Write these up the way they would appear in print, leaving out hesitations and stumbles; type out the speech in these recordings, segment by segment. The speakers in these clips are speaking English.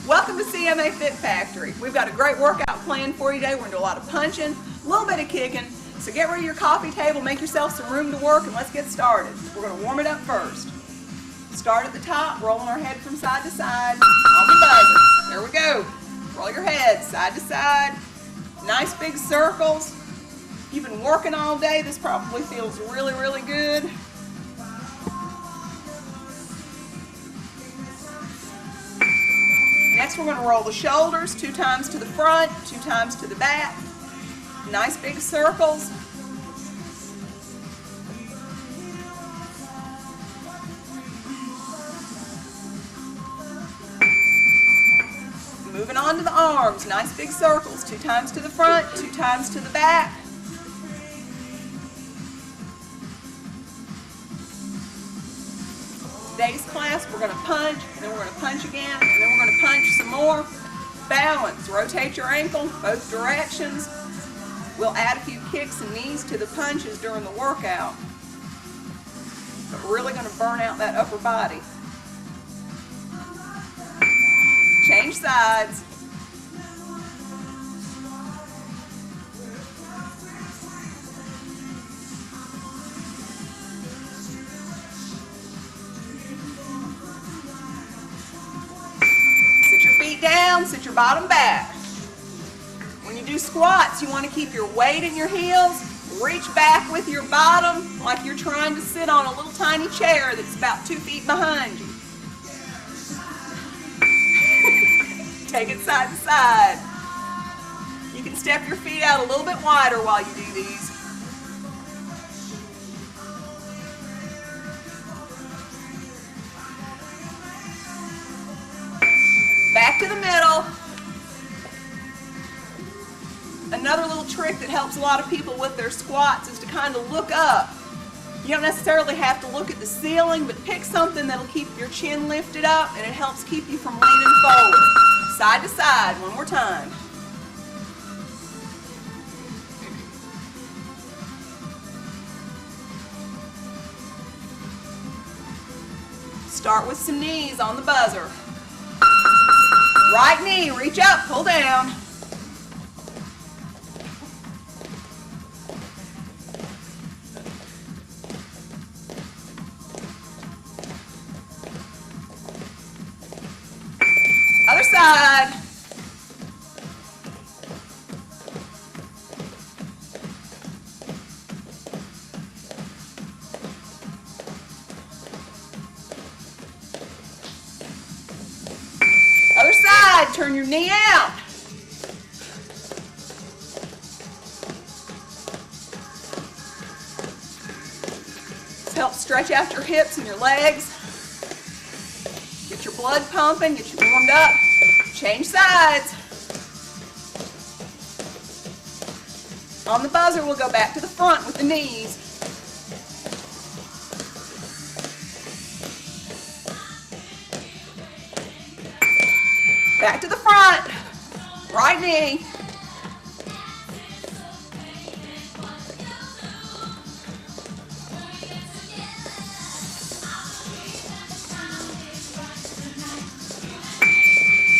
Welcome to CMA Fit Factory. We've got a great workout planned for you today. We're going to do a lot of punching, a little bit of kicking. So get ready to your coffee table, make yourself some room to work, and let's get started. We're going to warm it up first. Start at the top, rolling our head from side to side on the buzzer. There we go. Roll your head side to side. Nice big circles. If you've been working all day, this probably feels really, really good. Next, we're going to roll the shoulders 2 times to the front, 2 times to the back. Nice big circles. Moving on to the arms, nice big circles, 2 times to the front, 2 times to the back. Today's class, we're going to punch, and then we're going to punch again, and then we're going to punch some more. Balance, rotate your ankle both directions. We'll add a few kicks and knees to the punches during the workout, but we're really going to burn out that upper body. Change sides. Sit your feet down, sit your bottom back. When you do squats, you want to keep your weight in your heels. Reach back with your bottom like you're trying to sit on a little tiny chair that's about 2 feet behind you. Take it side to side. You can step your feet out a little bit wider while you do these. Back to the middle. Another little trick that helps a lot of people with their squats is to kind of look up. You don't necessarily have to look at the ceiling, but pick something that'll keep your chin lifted up, and it helps keep you from leaning forward. Side to side, one more time. Start with some knees on the buzzer. Right knee, reach up, pull down. Other side. Other side, turn your knee out. This helps stretch out your hips and your legs. Get your blood pumping, get you warmed up. Change sides. On the buzzer, we'll go back to the front with the knees. Back to the front. Right knee.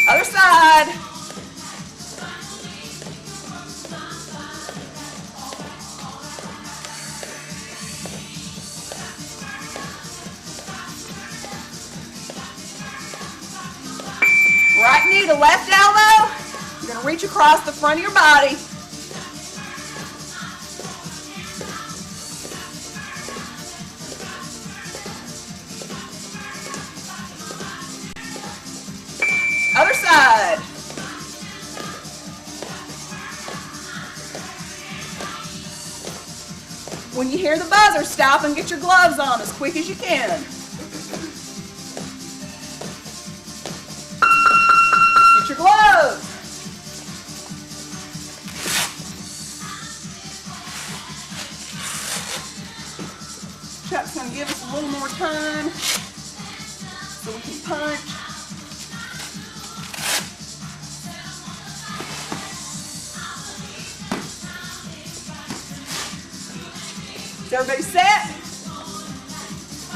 Other side. Right knee to left elbow. You're going to reach across the front of your body. Other side. When you hear the buzzer, stop and get your gloves on as quick as you can. Get your gloves. Chuck's going to give us a little more time so we can punch. Is everybody set?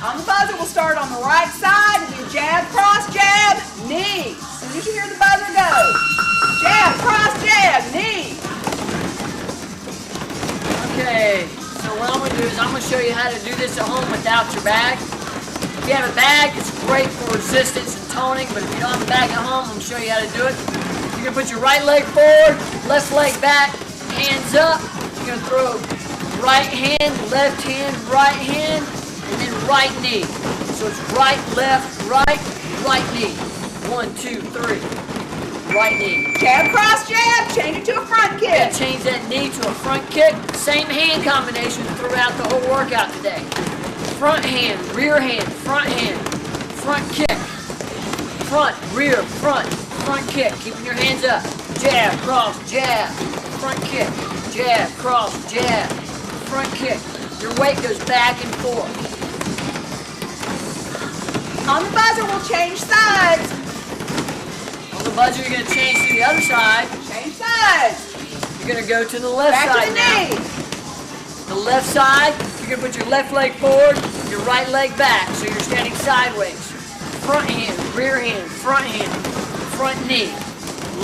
On the buzzer, we'll start on the right side and do jab, cross, jab, knee. soon as you hear the buzzer go. Jab, cross, jab, knee. Okay, so what I'm going to do is I'm going to show you how to do this at home without your bag. If you have a bag, it's great for resistance and toning, but if you don't have a bag at home, I'm going to show you how to do it. You're going to put your right leg forward, left leg back, hands up. You're going to throw right hand, right hand, and then right knee. So it's right, right knee. 1, 2, 3. Right knee. Jab, cross, jab. Change it to a front kick. And change that knee to a front kick. Same hand combination throughout the whole workout today. Front hand, front kick. Front, rear, front kick. Keeping your hands up. Jab, cross, jab. Front kick. Jab, cross, jab. Front kick. Your weight goes back and forth. On the buzzer, we'll change sides. On the buzzer, you're going to change to the other side. Change sides. You're going to go to the left Back side to the now. knee. The left side, you're going to put your left leg forward, your right leg back, so you're standing sideways. Front hand, front knee.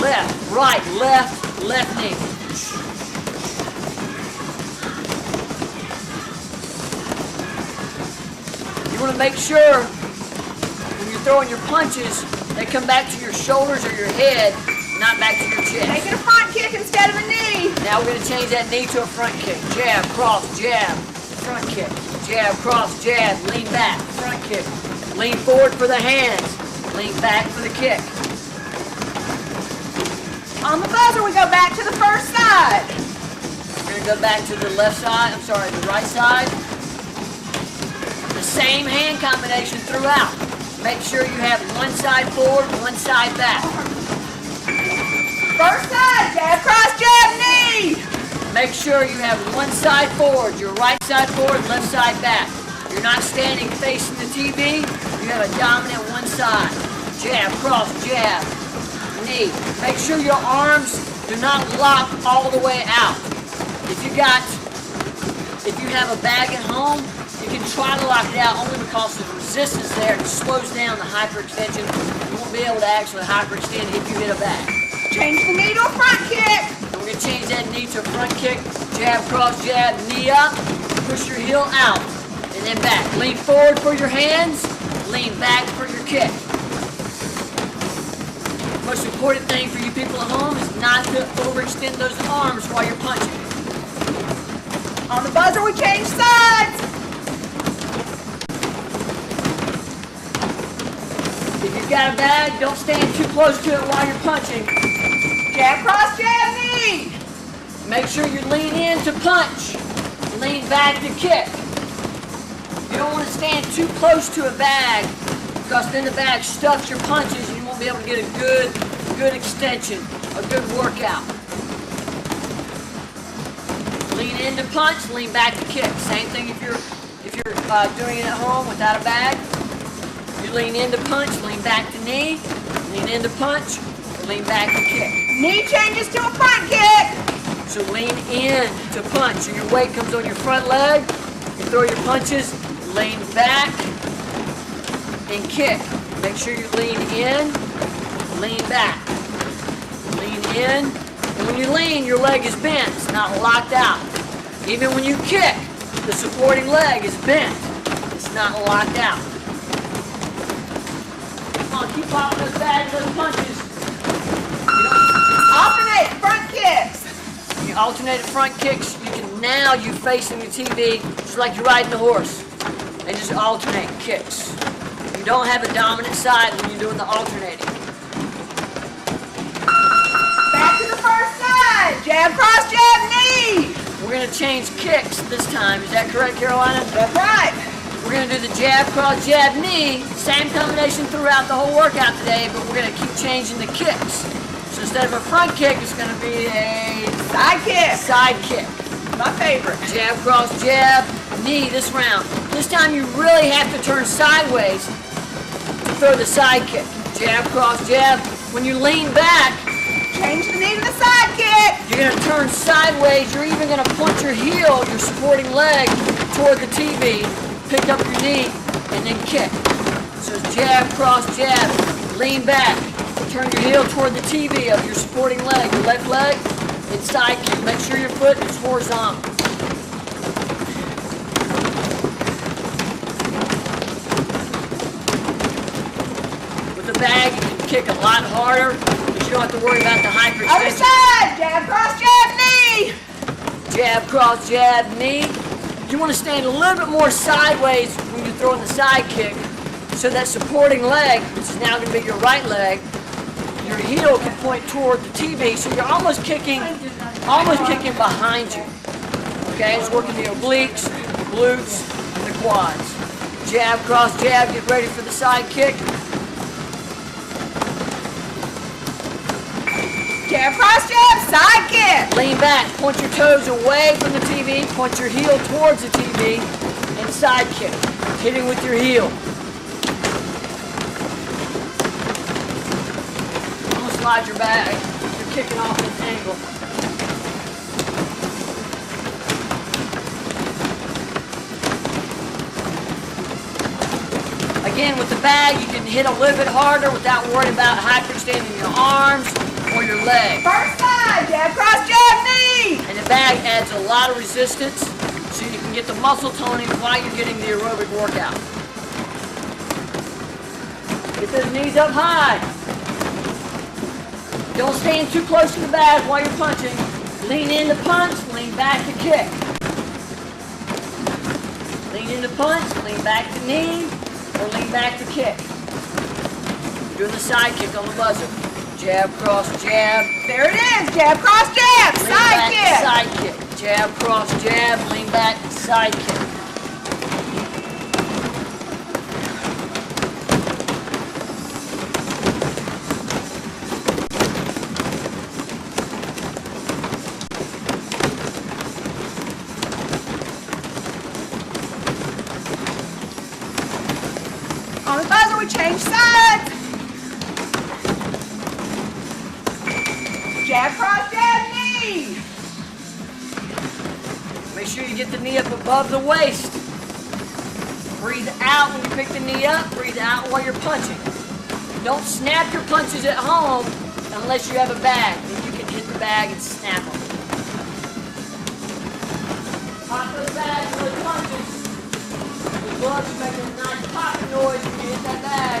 Left, left knee. You want to make sure when you're throwing your punches, they come back to your shoulders or your head, not back to your chest. Make it a front kick instead of a knee. Now we're going to change that knee to a front kick. Jab, cross, jab, front kick. Jab, cross, jab, lean back, front kick. Lean forward for the hands. Lean back for the kick. On the buzzer, we go back to the first side. We're going to go back to the left side, the right side. The same hand combination throughout. Make sure you have one side forward, one side back. First side, jab, cross, jab, knee. Make sure you have one side forward, your right side forward, left side back. You're not standing facing the TV, you have a dominant one side. Jab, cross, jab, knee. Make sure your arms do not lock all the way out. If you have a bag at home, you can try to lock it out only because of the resistance there. It slows down the hyperextension. You won't be able to actually hyperextend if you hit a bag. Change the knee to a front kick. We're going to change that knee to a front kick. Jab, cross, jab, knee up. Push your heel out. And then back. Lean forward for your hands. Lean back for your kick. Most important thing for you people at home is not to overextend those arms while you're punching. On the buzzer, we change sides. If you've got a bag, don't stand too close to it while you're punching. Jab, cross, jab, knee. Make sure you lean in to punch. Lean back to kick. You don't want to stand too close to a bag because then the bag stuffs your punches and you won't be able to get a good extension, a good workout. Lean in to punch, lean back to kick. Same thing if you're doing it at home without a bag. You lean in to punch, lean back to knee, lean in to punch, lean back to kick. Knee changes to a front kick. So lean in to punch, and your weight comes on your front leg. You throw your punches, lean back, and kick. Make sure you lean in, lean back. Lean in, and when you lean, your leg is bent. It's not locked out. Even when you kick, the supporting leg is bent. It's not locked out. Come on, keep popping those bags, those punches. Alternate front kicks. You alternate front kicks. You facing the TV, just like you're riding a horse, and just alternate kicks. You don't have a dominant side when you're doing the alternating. Back to the first side. Jab, cross, jab, knee. We're going to change kicks this time. Is that correct, Carolina? That's right. We're going to do the jab, cross, jab, knee. Same combination throughout the whole workout today, but we're going to keep changing the kicks. So instead of a front kick, it's going to be a Side kick. side kick. My favorite. Jab, cross, jab, knee this round. This time you really have to turn sideways to throw the side kick. Jab, cross, jab. When you lean back, Change the knee to the side kick. you're going to turn sideways. You're even going to point your heel, your supporting leg, toward the TV. Pick up your knee, and then kick. So jab, cross, jab. Lean back. Turn your heel toward the TV of your supporting leg, your left leg, and side kick. Make sure your foot is horizontal. With the bag, you can kick a lot harder because you don't have to worry about the hyperextension. Other side, jab, cross, jab, knee. Jab, cross, jab, knee. You want to stand a little bit more sideways when you're throwing the side kick, so that supporting leg, which is now going to be your right leg, your heel can point toward the TV, so you're almost kicking behind you. Okay, it's working the obliques, glutes, and the quads. Jab, cross, jab, get ready for the side kick. Jab, cross, jab, side kick. Lean back, point your toes away from the TV, point your heel towards the TV, and side kick. Hitting with your heel. Slide your bag, you're kicking off this angle. Again, with the bag, you can hit a little bit harder without worrying about hyperextending your arms or your legs. First side, jab, cross, jab, knee. And the bag adds a lot of resistance, so you can get the muscle toning while you're getting the aerobic workout. Get those knees up high. Don't stand too close to the bag while you're punching. Lean in to punch, lean back to kick. Lean in to punch, lean back to knee, or lean back to kick. Doing the side kick on the buzzer. Jab, cross, jab. There it is, jab, cross, jab, Lean side back, kick. side kick. Jab, cross, jab, lean back, side kick. On the buzzer, we change sides. Jab, cross, jab, knee. Make sure you get the knee up above the waist. Breathe out when you pick the knee up. Breathe out while you're punching. Don't snap your punches at home unless you have a bag. Then you can hit the bag and snap them. Pop those bags with those punches. The gloves make a nice popping noise when you hit that bag.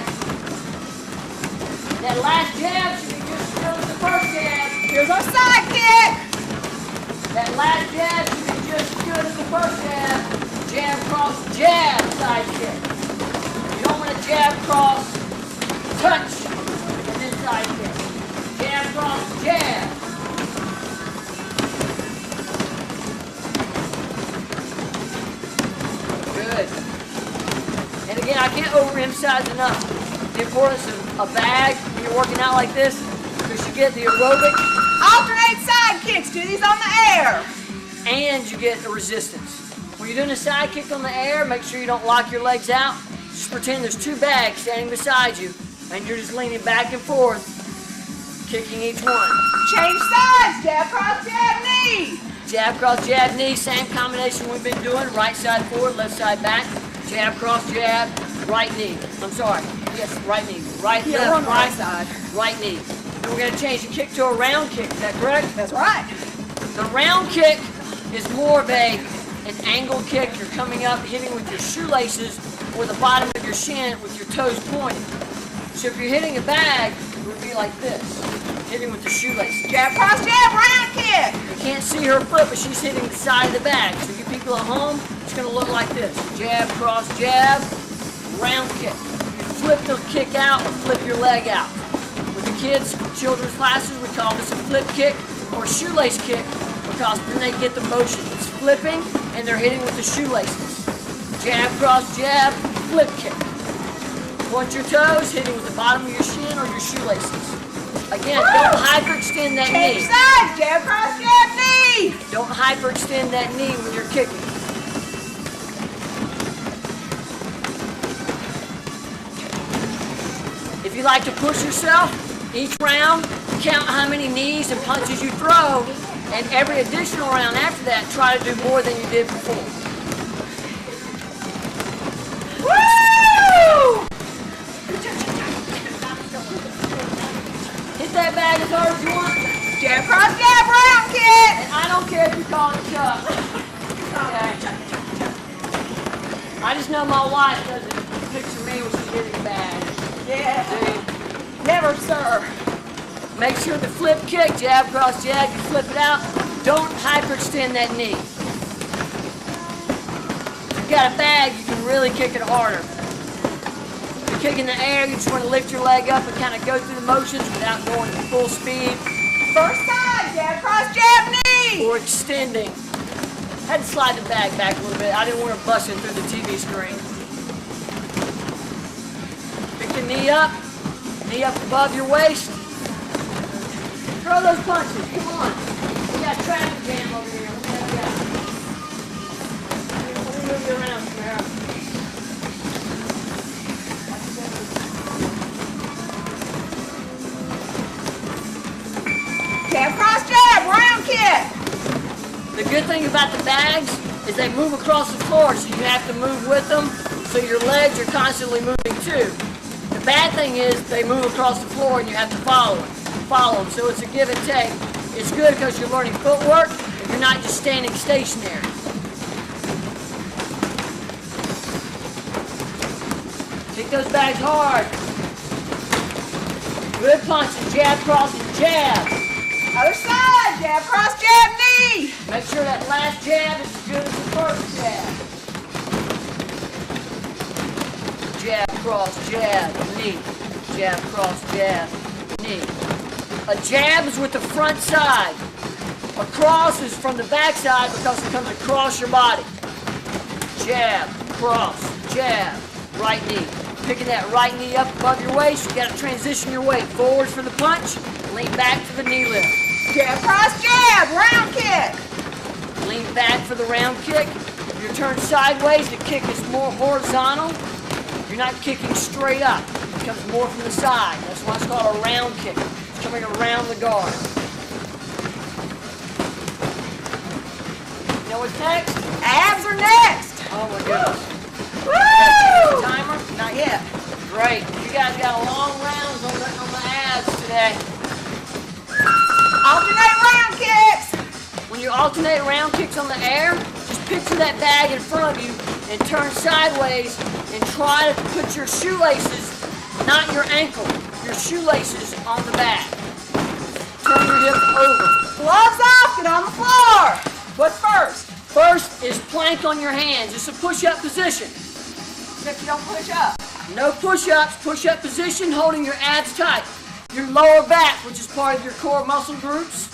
That last jab should be just as good as the first jab. Here's our side kick. That last jab should be just as good as the first jab. Jab, cross, jab, side kick. You don't want to jab, cross, touch, and then side kick. Jab, cross, jab. Good. And again, I can't overemphasize enough the importance of a bag when you're working out like this, because you get the aerobic Alternate side kicks. Do these on the air. and you get the resistance. When you're doing a side kick on the air, make sure you don't lock your legs out. Just pretend there's two bags standing beside you, and you're just leaning back and forth, kicking each one. Change sides. Jab, cross, jab, knee. Jab, cross, jab, knee, same combination we've been doing. Right side forward, left side back. Jab, cross, jab, right knee. I'm sorry. Yes, right knee. Right, Yeah, left, we're on the right right, side. right knee. And we're going to change the kick to a round kick. Is that correct? That's right. The round kick is more of an angle kick. You're coming up, hitting with your shoelaces or the bottom of your shin with your toes pointing. So if you're hitting a bag, it would be like this, hitting with the shoelaces. Jab, cross, jab, round kick. You can't see her foot, but she's hitting the side of the bag. So you people at home, it's going to look like this. Jab, cross, jab, round kick. You flip the kick out or flip your leg out. With the kids, children's classes, we call this a flip kick or shoelace kick because then they get the motion. It's flipping and they're hitting with the shoelaces. Jab, cross, jab, flip kick. Point your toes, hitting with the bottom of your shin or your shoelaces. Again, don't hyperextend that Change knee. sides. Jab, cross, jab, knee. Don't hyperextend that knee when you're kicking. If you like to push yourself, each round, count how many knees and punches you throw, and every additional round after that, try to do more than you did before. Woo! up. Okay. I just know my wife doesn't picture me when she's getting bad. Yeah. See? Never, sir. Make sure the flip kick, jab, cross, jab, you flip it out. Don't hyperextend that knee. If you've got a bag, you can really kick it harder. If you're kicking the air, you just want to lift your leg up and kind of go through the motions without going full speed. First side, jab, cross, jab, knee. Or extending. Had to slide the bag back a little bit. I didn't want to bust it through the TV screen. Pick your knee up above your waist. Throw those punches, come on. We got traffic jam over here. Let me move you around, Samara. Jab, cross, jab, round kick. The good thing about the bags is they move across the floor, so you have to move with them, so your legs are constantly moving too. The bad thing is they move across the floor and you have to follow them, so it's a give and take. It's good because you're learning footwork and you're not just standing stationary. Kick those bags hard. Good punches, jab, cross, and jab. Other side, jab, cross, jab, knee. Make sure that last jab is as good as the first jab. Jab, cross, jab, knee. Jab, cross, jab, knee. A jab is with the front side. A cross is from the back side because it comes across your body. Jab, cross, jab, right knee. Picking that right knee up above your waist, you got to transition your weight forward for the punch, lean back for the knee lift. Jab, cross, jab, round kick. Lean back for the round kick. If you're turned sideways, the kick is more horizontal. You're not kicking straight up. It comes more from the side. That's why it's called a round kick. It's coming around the guard. You know what's next? Abs are next. Oh my goodness. Woo! Timer? Not yet. Great. You guys got a long rounds on the abs today. Alternate round kicks. When you alternate round kicks on the air, just picture that bag in front of you and turn sideways and try to put your shoelaces, not your ankle, your shoelaces on the bag. Turn your hip over. Gloves off, get on the floor. What's first? First is plank on your hands. It's a push-up position. Except you don't push up. No push-ups, push-up position, holding your abs tight. Your lower back, which is part of your core muscle groups,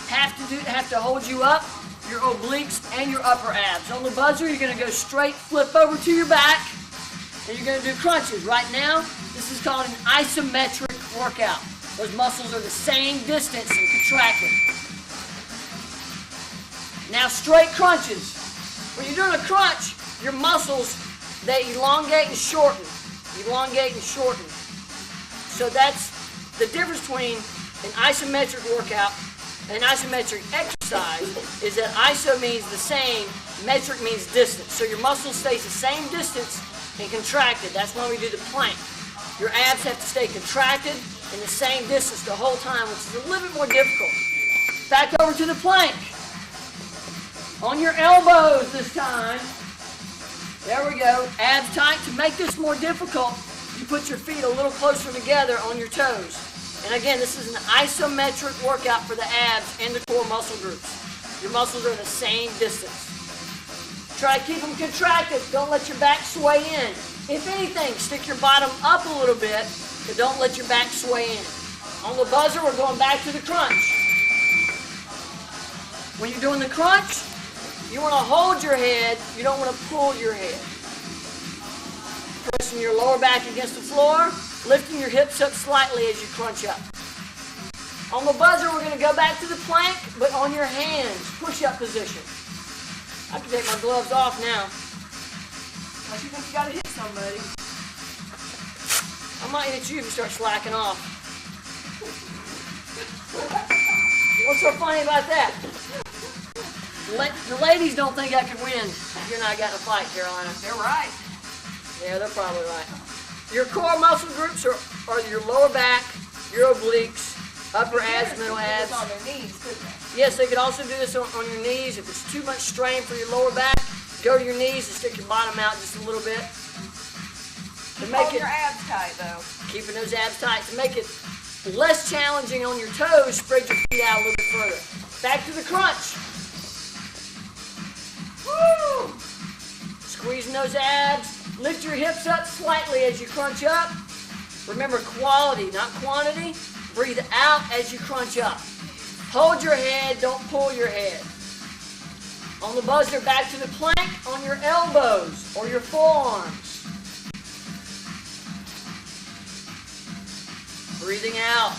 have to hold you up, your obliques and your upper abs. On the buzzer, you're gonna go straight, flip over to your back, and you're gonna do crunches. Right now, this is called an isometric workout. Those muscles are the same distance and contracted. Now straight crunches. When you're doing a crunch, your muscles, they elongate and shorten. Elongate and shorten. So that's the difference between an isometric workout and an isometric exercise is that iso means the same, metric means distance. So your muscle stays the same distance and contracted. That's when we do the plank. Your abs have to stay contracted in the same distance the whole time, which is a little bit more difficult. Back over to the plank. On your elbows this time. There we go. Abs tight. To make this more difficult, you put your feet a little closer together on your toes. And again, this is an isometric workout for the abs and the core muscle groups. Your muscles are the same distance. Try to keep them contracted. Don't let your back sway in. If anything, stick your bottom up a little bit, but don't let your back sway in. On the buzzer, we're going back to the crunch. When you're doing the crunch, you want to hold your head. You don't want to pull your head. Pressing your lower back against the floor, lifting your hips up slightly as you crunch up. On the buzzer, we're going to go back to the plank, but on your hands, push-up position. I can take my gloves off now. Unless you think you gotta hit somebody. I might hit you if you start slacking off. What's so funny about that? The ladies don't think I can win. You and I got in a fight, Carolina. They're right. Yeah, they're probably right. Your core muscle groups are your lower back, your obliques, Upper abs, middle abs. On their knees, couldn't they? Yes, they could also do this on your knees. If it's too much strain for your lower back, go to your knees and stick your bottom out just a little bit. To make Hold it, your abs tight, though. keeping those abs tight. To make it less challenging on your toes, spread your feet out a little bit further. Back to the crunch. Woo! Squeezing those abs. Lift your hips up slightly as you crunch up. Remember, quality, not quantity. Breathe out as you crunch up. Hold your head, don't pull your head. On the buzzer, back to the plank on your elbows or your forearms. Breathing out.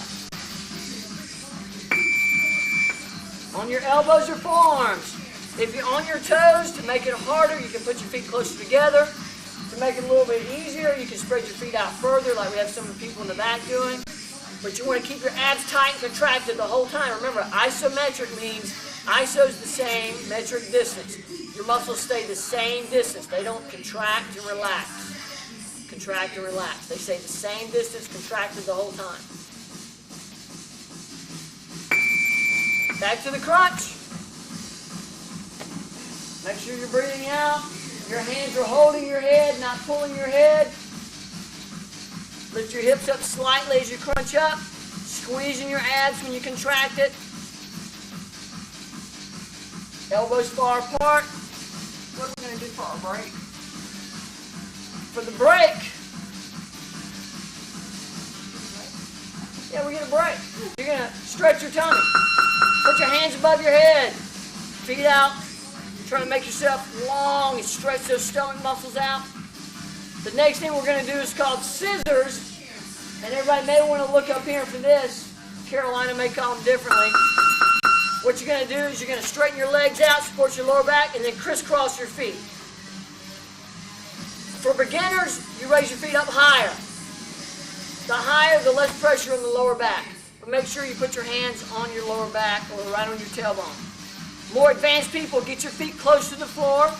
On your elbows or forearms. If you're on your toes, to make it harder, you can put your feet closer together. To make it a little bit easier, you can spread your feet out further like we have some of the people in the back doing. But you want to keep your abs tight and contracted the whole time. Remember, isometric means iso is the same metric distance. Your muscles stay the same distance. They don't contract and relax. Contract and relax. They stay the same distance, contracted the whole time. Back to the crunch. Make sure you're breathing out. Your hands are holding your head, not pulling your head. Lift your hips up slightly as you crunch up. Squeezing your abs when you contract it. Elbows far apart. What are we going to do for our break? For the break, yeah, we get a break. You're going to stretch your tummy. Put your hands above your head. Feet out. Try to make yourself long and stretch those stomach muscles out. The next thing we're going to do is called scissors. And everybody may want to look up here for this. Carolina may call them differently. What you're going to do is you're going to straighten your legs out, support your lower back, and then crisscross your feet. For beginners, you raise your feet up higher. The higher, the less pressure on the lower back. But make sure you put your hands on your lower back or right on your tailbone. More advanced people, get your feet close to the floor.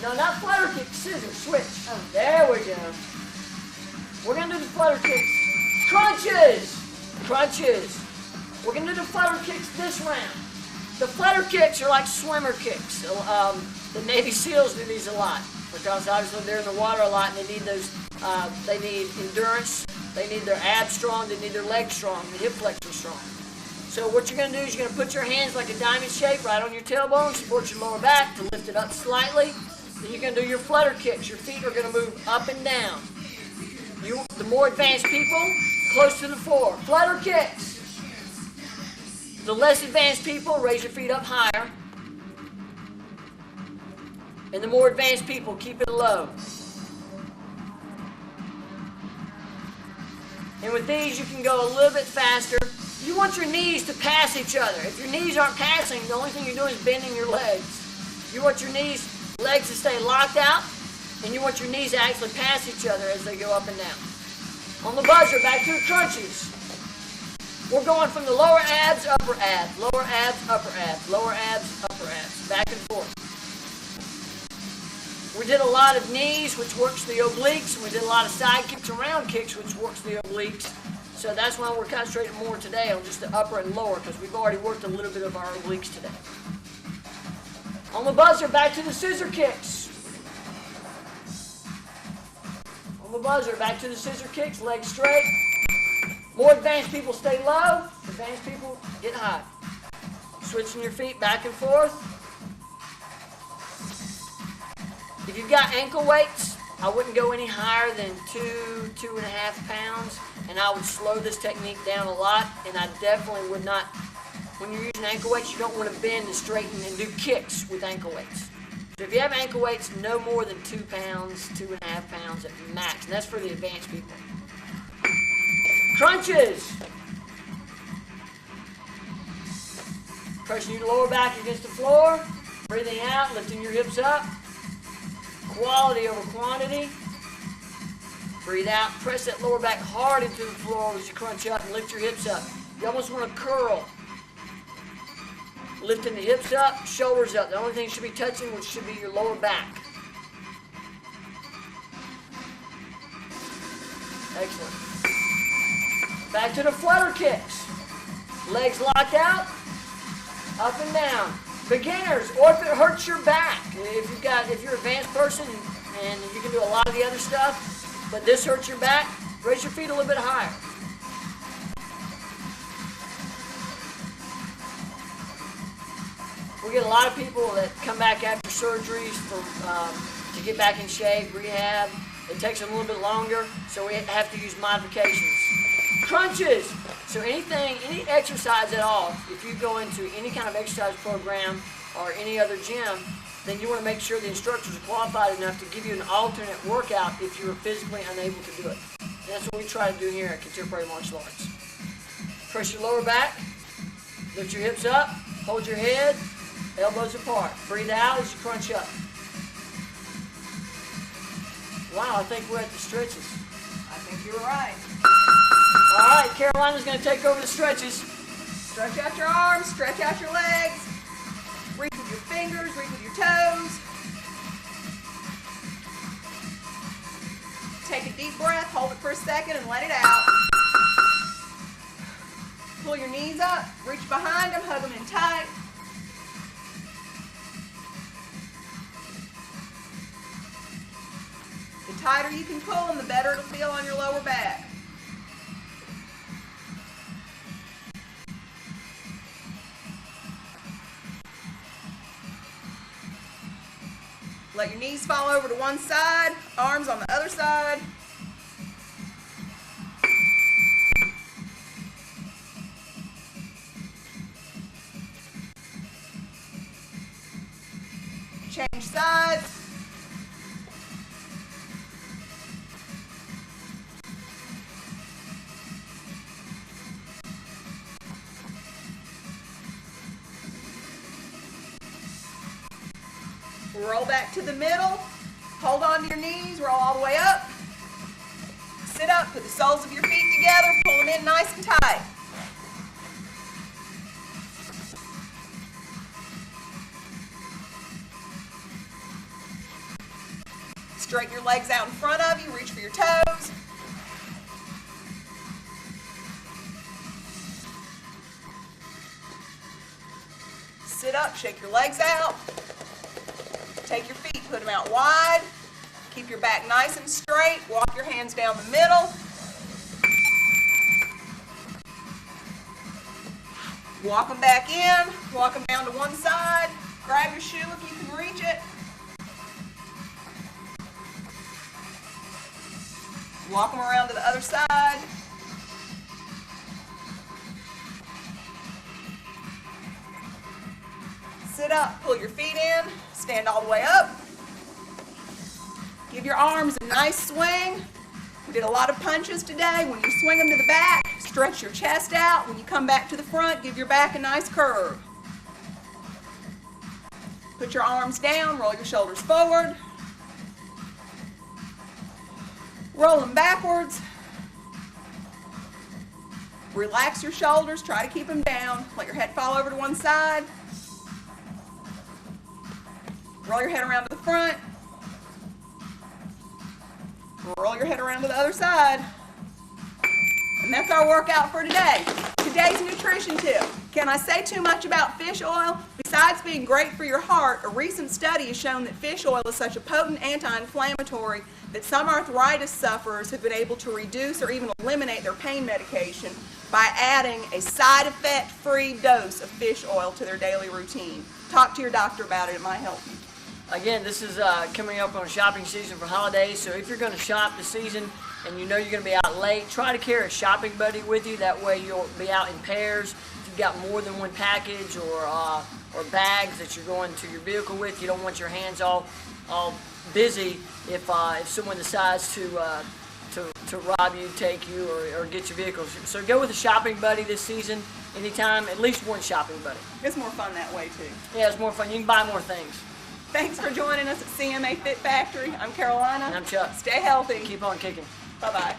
No, not flutter kicks, scissors, switch. Oh, there we go. We're going to do the flutter kicks. Crunches! Crunches. We're going to do the flutter kicks this round. The flutter kicks are like swimmer kicks. The Navy SEALs do these a lot because obviously they're in the water a lot and they need those. They need endurance. They need their abs strong. They need their legs strong. The hip flexors strong. So what you're going to do is you're going to put your hands like a diamond shape right on your tailbone. Support your lower back to lift it up slightly. Then you're going to do your flutter kicks. Your feet are going to move up and down. The more advanced people, close to the floor. Flutter kicks. The less advanced people, raise your feet up higher. And the more advanced people, keep it low. And with these, you can go a little bit faster. You want your knees to pass each other. If your knees aren't passing, the only thing you're doing is bending your legs. You want your legs to stay locked out, and you want your knees to actually pass each other as they go up and down. On the buzzer, back to the crunches. We're going from the lower abs, upper abs, lower abs, upper abs, lower abs, upper abs, back and forth. We did a lot of knees, which works the obliques, and we did a lot of side kicks and round kicks, which works the obliques. So that's why we're concentrating more today on just the upper and lower, because we've already worked a little bit of our obliques today. On the buzzer, back to the scissor kicks. On the buzzer, back to the scissor kicks, legs straight. More advanced people stay low, advanced people get high. Switching your feet back and forth. If you've got ankle weights, I wouldn't go any higher than 2.5 pounds, and I would slow this technique down a lot, and I definitely would not, when you're using ankle weights, you don't want to bend and straighten and do kicks with ankle weights. So if you have ankle weights, no more than 2 pounds, 2.5 pounds at max, and that's for the advanced people. Crunches. Pressing your lower back against the floor, breathing out, lifting your hips up. Quality over quantity. Breathe out. Press that lower back hard into the floor as you crunch up and lift your hips up. You almost want to curl. Lifting the hips up, shoulders up. The only thing you should be touching should be your lower back. Excellent. Back to the flutter kicks. Legs locked out, up and down. Beginners, or if it hurts your back, if you're an advanced person and you can do a lot of the other stuff, but this hurts your back, raise your feet a little bit higher. We get a lot of people that come back after surgeries to get back in shape, rehab. It takes them a little bit longer, so we have to use modifications. Crunches. So any exercise at all, if you go into any kind of exercise program or any other gym, then you want to make sure the instructors are qualified enough to give you an alternate workout if you are physically unable to do it. And that's what we try to do here at Contemporary Martial Arts. Press your lower back, lift your hips up, hold your head, elbows apart. Breathe out as you crunch up. Wow, I think we're at the stretches. I think you're right. All right, Carolina's going to take over the stretches. Stretch out your arms, stretch out your legs. Reach with your fingers, reach with your toes. Take a deep breath, hold it for a second, and let it out. Pull your knees up, reach behind them, hug them in tight. The tighter you can pull them, the better it'll feel on your lower back. Let your knees fall over to one side, arms on the other side. Change sides. Roll back to the middle, hold on to your knees, roll all the way up. Sit up, put the soles of your feet together, pull them in nice and tight. Straighten your legs out in front of you, reach for your toes. Sit up, shake your legs out. Take your feet, put them out wide. Keep your back nice and straight. Walk your hands down the middle. Walk them back in. Walk them down to one side. Grab your shoe if you can reach it. Walk them around to the other side. Sit up, pull your feet in, stand all the way up. Give your arms a nice swing. We did a lot of punches today. When you swing them to the back, stretch your chest out. When you come back to the front, give your back a nice curve. Put your arms down, roll your shoulders forward. Roll them backwards. Relax your shoulders, try to keep them down. Let your head fall over to one side. Roll your head around to the front. Roll your head around to the other side. And that's our workout for today. Today's nutrition tip. Can I say too much about fish oil? Besides being great for your heart, a recent study has shown that fish oil is such a potent anti-inflammatory that some arthritis sufferers have been able to reduce or even eliminate their pain medication by adding a side effect-free dose of fish oil to their daily routine. Talk to your doctor about it. It might help you. Again, this is coming up on shopping season for holidays, so if you're going to shop this season and you know you're going to be out late, try to carry a shopping buddy with you. That way you'll be out in pairs. If you've got more than one package or bags that you're going to your vehicle with, you don't want your hands all busy if someone decides to rob you, take you, or get your vehicles. So go with a shopping buddy this season. Anytime, at least one shopping buddy. It's more fun that way too. Yeah, it's more fun. You can buy more things. Thanks for joining us at CMA Fit Factory. I'm Carolina. And I'm Chuck. Stay healthy. Keep on kicking. Bye-bye.